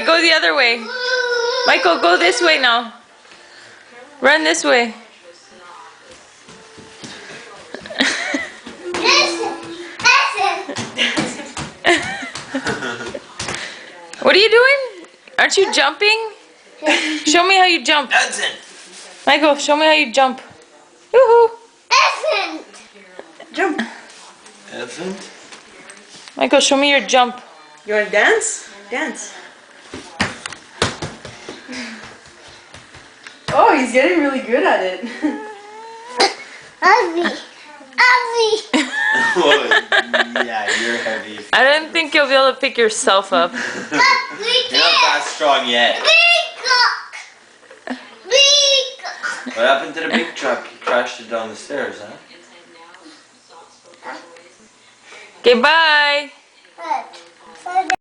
go the other way. Michael, go this way now. Run this way. What are you doing? Aren't you jumping? Show me how you jump. Michael, show me how you jump. Woohoo! Jump. Elephant? Michael, show me your jump. You want to dance? Dance. Oh, he's getting really good at it. Yeah, you're heavy. I didn't think you'll be able to pick yourself up. You're not that strong yet. What happened to the big truck? You crashed it down the stairs, huh? Okay, bye.